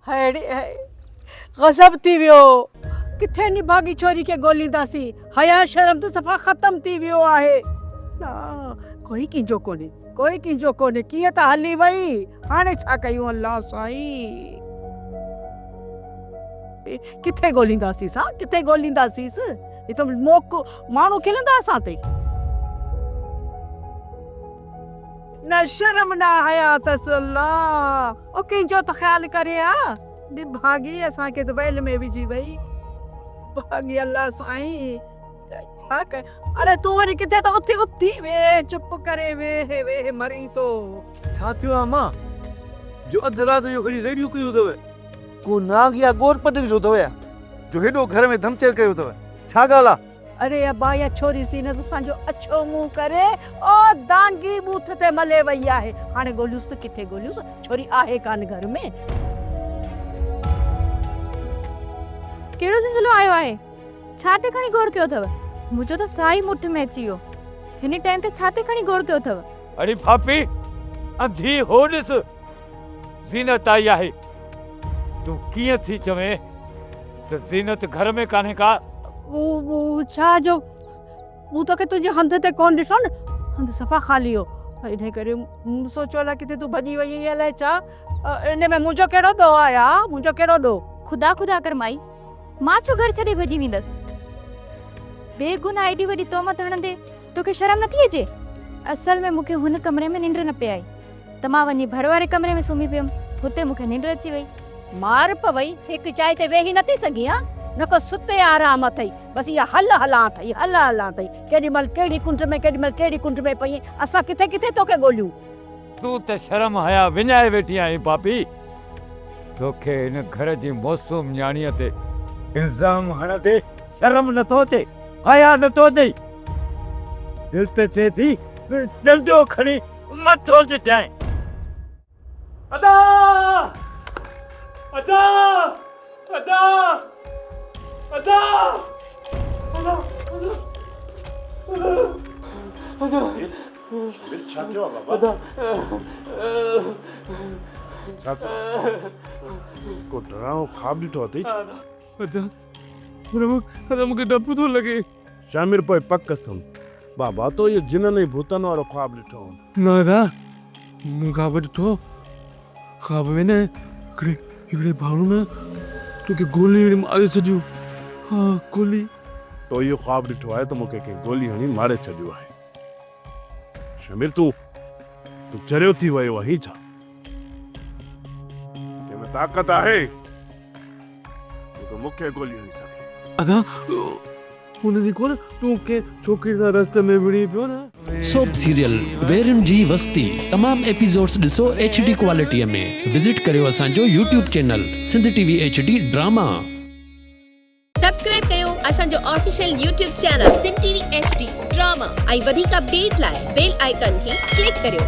हैड़ी है गज़ब थी वियो। किथे निभागी छोरी के ॻोल्हींदासीं। हया शर्म त सफ़ा ख़त्म थी वियो आहे। ना कोई कंहिंजो कोन्हे कीअं त हली वई। हाणे छा कयूं अल्लाह साईं। किथे ॻोल्हींदासीं ये तो मोको माण्हू खिलंदा असां ते। न शर्म न हया अथसि अल्लाह। ओ कंहिंजो त ख़्यालु करे हा। भागी असांखे त वेल में विझी वई। भागी अल्लाह साईं। अरे तूं वरी किथे त उथी वे। चुप करे वे मरी तो। छा थियो आहे मां जो अधु राति जो खणी रेडियो कयो अथव? को नाग या गोर पट विझो अथव या जो हेॾो घर में धमचेर कयो अथव? छा ॻाल्हि आहे? अरे अब्बा या छोरी सी न त असांजो अछो मुंहुं करे ओ दांगी बूथ ते मले वई आहे। हाणे ॻोल्हियूंसि त किथे ॻोल्हियूंसि? छोरी आहे कान घर में। केड़ो जिंदलो आयो आहे? छा ते खणी गोड़ कयो अथव? मुंहिंजो त साई मुठ में अची वियो। हिन टाइम ते छा ते खणी गोड़ कयो अथव? अरे भाभी अंधी हो ॾिस ज़ीनत आई आहे। तूं कीअं थी चवें त ज़ीनत घर में कान्हे का? वो छा जो वो तो के तुझे हंध ते कोन ॾिसो न। हंध सफ़ा ख़ाली हो। इन करे सोचो ला किथे तू भॼी वई आहे अलाए छा। इन में मुंहिंजो कहिड़ो ॾोह आया? मुंहिंजो कहिड़ो ॾोह? खुदा कर माई। मां छो घर छॾे भॼी वेंदसि? बेगुनाह एॾी वॾी तोहमत हणंदे तोखे शर्म नथी अचे? असल में मूंखे हुन कमरे में निंड न पे आई त मां वञी भर वारे कमरे में सुम्ही पियमि। हुते मूंखे निंड अची वई। मार पवई हिकु चांहि ते वेही नथी सघी हा? न को सुते आराम अथई। बसि इहा हलां अथई। केॾीमहिल कहिड़ी कुंड में केॾीमहिल कहिड़ी कुंड में पई। असां किथे किथे तोखे ॻोल्हियूं। तूं त शर्म हया विञाए वेठी आहीं भाभी। तोखे हिन घर जी मौसूम न्याणीअ ते इल्ज़ाम हणंदे शर्म नथो अचे? हया नथो अचे? दिल त चए थी डंडो खणी मथो चिटाए। अदा अदा अदा अदा अदा अदा छा थियो आहे बाबा? छा को डरावनो ख्वाब ॾिठो अथई? मूंखे डपु थो लॻे। शामिर पोइ पक कसम बाबा तो ये जिननि ऐं भूतनि वारो ख्वाब ॾिठो। न दा मूं ख्वाब ॾिठो। ख्वाब में न हिकिड़े भाऊ न तोखे गोली हणी मारे छॾियो। हा गोली। तो इहो ख्वाब ॾिठो आहे त मूंखे कंहिं गोली हणी मारे छॾियो आहे। शामिर तूं चरियो थी वियो आहीं छा? कंहिंमें ताक़त आहे तो मूंखे गोली हणी सघे। अदा हुनजी कोन तूं के छोकिरी सां रस्ते में विड़ी पियो न। सोप सीरियल वेरन जी वस्ती तमाम एपिसोड्स ॾिसो HD क्वालिटीअ में। विजिट करियो असांजो YouTube channel Sindh TV HD drama. Subscribe कयो असांजो official YouTube channel Sindh TV HD drama ऐं वधीक अपडेट लाइ बेल आइकन खे क्लिक करियो।